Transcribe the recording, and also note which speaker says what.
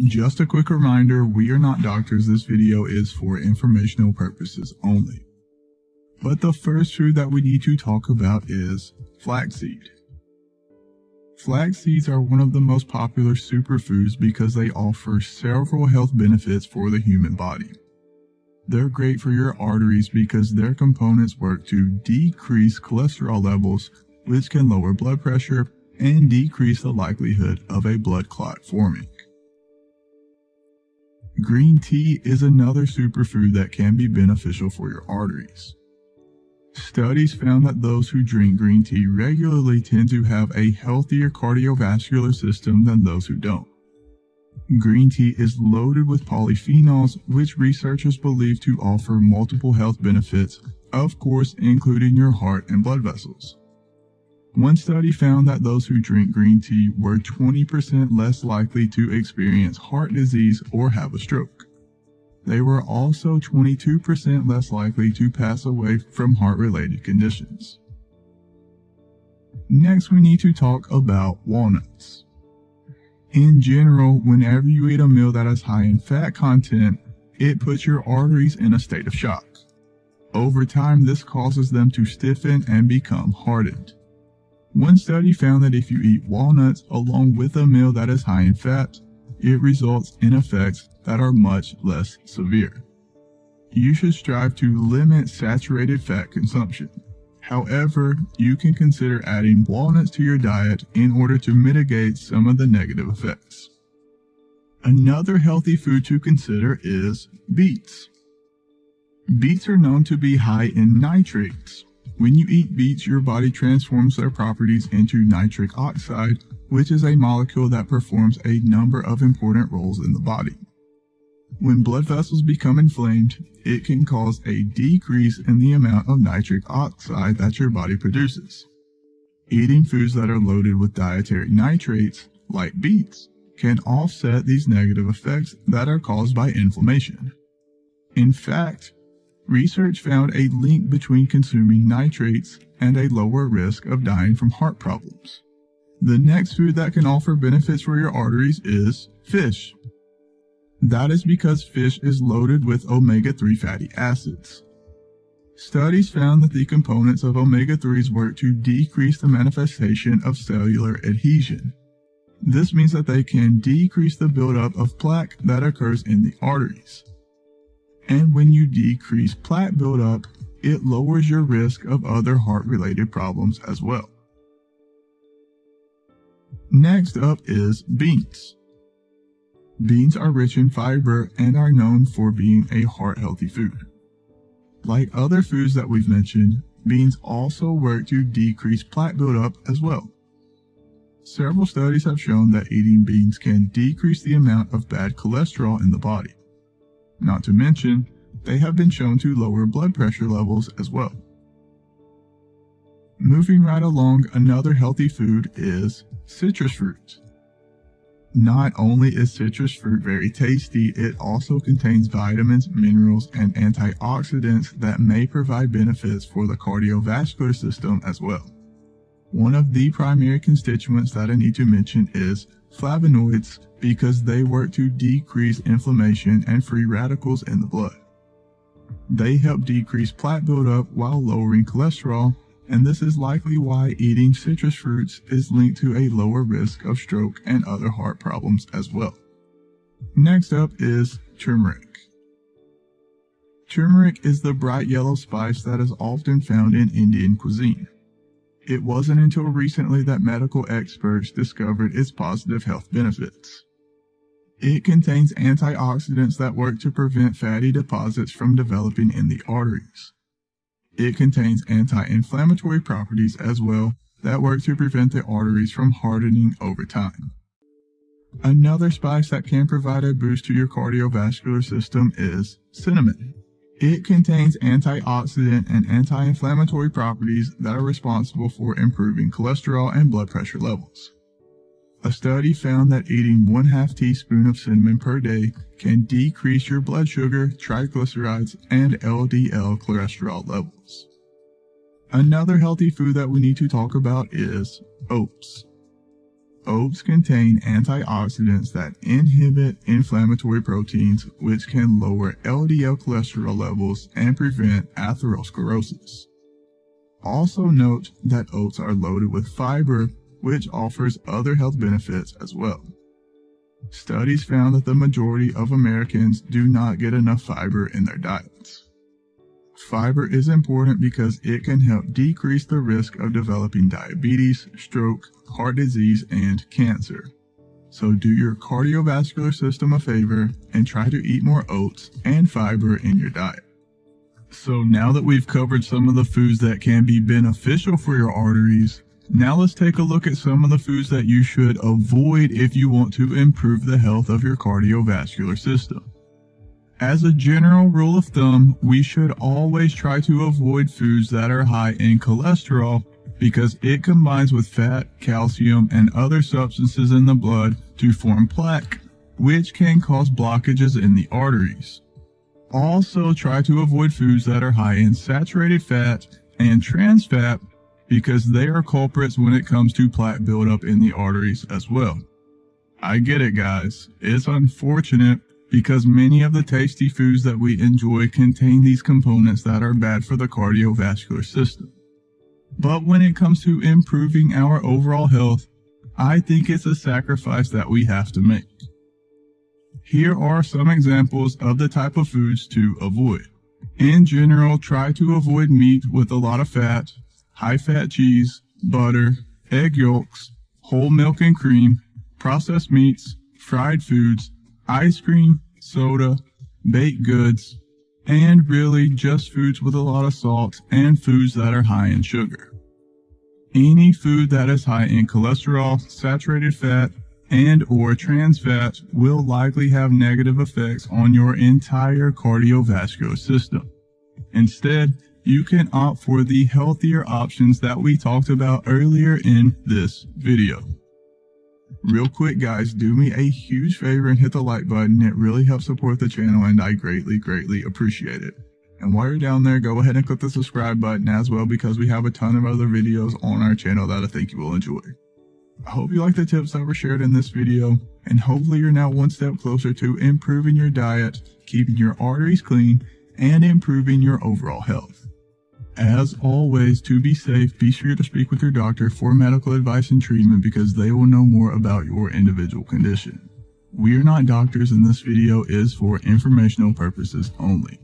Speaker 1: Just a quick reminder, we are not doctors. This video is for informational purposes only. But the first food that we need to talk about is flaxseed. Flax seeds are one of the most popular superfoods because they offer several health benefits for the human body. They're great for your arteries because their components work to decrease cholesterol levels, which can lower blood pressure and decrease the likelihood of a blood clot forming. Green tea is another superfood that can be beneficial for your arteries. Studies found that those who drink green tea regularly tend to have a healthier cardiovascular system than those who don't. Green tea is loaded with polyphenols, which researchers believe to offer multiple health benefits, of course including your heart and blood vessels. One study found that those who drink green tea were 20% less likely to experience heart disease or have a stroke. They were also 22% less likely to pass away from heart-related conditions. Next, we need to talk about walnuts. In general, whenever you eat a meal that is high in fat content, it puts your arteries in a state of shock. Over time, this causes them to stiffen and become hardened. One study found that if you eat walnuts along with a meal that is high in fat, it results in effects that are much less severe. You should strive to limit saturated fat consumption. However, you can consider adding walnuts to your diet in order to mitigate some of the negative effects. Another healthy food to consider is beets. Beets are known to be high in nitrates. When you eat beets, your body transforms their properties into nitric oxide, which is a molecule that performs a number of important roles in the body. When blood vessels become inflamed, it can cause a decrease in the amount of nitric oxide that your body produces. Eating foods that are loaded with dietary nitrates, like beets, can offset these negative effects that are caused by inflammation. In fact, research found a link between consuming nitrates and a lower risk of dying from heart problems. The next food that can offer benefits for your arteries is fish. That is because fish is loaded with omega-3 fatty acids. Studies found that the components of omega-3s work to decrease the manifestation of cellular adhesion. This means that they can decrease the buildup of plaque that occurs in the arteries. And when you decrease plaque buildup, it lowers your risk of other heart-related problems as well. Next up is beans. Beans are rich in fiber and are known for being a heart-healthy food. Like other foods that we've mentioned, beans also work to decrease plaque buildup as well. Several studies have shown that eating beans can decrease the amount of bad cholesterol in the body. Not to mention, they have been shown to lower blood pressure levels as well. Moving right along, another healthy food is citrus fruit. Not only is citrus fruit very tasty, it also contains vitamins, minerals, and antioxidants that may provide benefits for the cardiovascular system as well. One of the primary constituents that I need to mention is flavonoids because they work to decrease inflammation and free radicals in the blood. They help decrease plaque buildup while lowering cholesterol, and this is likely why eating citrus fruits is linked to a lower risk of stroke and other heart problems as well. Next up is turmeric. Turmeric is the bright yellow spice that is often found in Indian cuisine. It wasn't until recently that medical experts discovered its positive health benefits. It contains antioxidants that work to prevent fatty deposits from developing in the arteries. It contains anti-inflammatory properties as well that work to prevent the arteries from hardening over time. Another spice that can provide a boost to your cardiovascular system is cinnamon. It contains antioxidant and anti-inflammatory properties that are responsible for improving cholesterol and blood pressure levels. A study found that eating 1/2 teaspoon of cinnamon per day can decrease your blood sugar, triglycerides, and LDL cholesterol levels. Another healthy food that we need to talk about is oats. Oats contain antioxidants that inhibit inflammatory proteins, which can lower LDL cholesterol levels and prevent atherosclerosis. Also note that oats are loaded with fiber, which offers other health benefits as well. Studies found that the majority of Americans do not get enough fiber in their diets. Fiber is important because it can help decrease the risk of developing diabetes, stroke, heart disease, and cancer. So do your cardiovascular system a favor and try to eat more oats and fiber in your diet. So now that we've covered some of the foods that can be beneficial for your arteries, now let's take a look at some of the foods that you should avoid if you want to improve the health of your cardiovascular system. As a general rule of thumb, we should always try to avoid foods that are high in cholesterol because it combines with fat, calcium, and other substances in the blood to form plaque, which can cause blockages in the arteries. Also, try to avoid foods that are high in saturated fat and trans fat because they are culprits when it comes to plaque buildup in the arteries as well. I get it, guys. It's unfortunate because many of the tasty foods that we enjoy contain these components that are bad for the cardiovascular system. But when it comes to improving our overall health, I think it's a sacrifice that we have to make. Here are some examples of the type of foods to avoid. In general, try to avoid meat with a lot of fat, high-fat cheese, butter, egg yolks, whole milk and cream, processed meats, fried foods, ice cream, soda, baked goods, and really just foods with a lot of salt and foods that are high in sugar. Any food that is high in cholesterol, saturated fat, and or trans fat will likely have negative effects on your entire cardiovascular system. Instead, you can opt for the healthier options that we talked about earlier in this video. Real quick, guys, do me a huge favor and hit the like button. It really helps support the channel and I greatly appreciate it. And while you're down there, go ahead and click the subscribe button as well because we have a ton of other videos on our channel that I think you will enjoy. I hope you like the tips that were shared in this video, and hopefully you're now one step closer to improving your diet, keeping your arteries clean, and improving your overall health. As always, to be safe, be sure to speak with your doctor for medical advice and treatment because they will know more about your individual condition. We are not doctors and this video is for informational purposes only.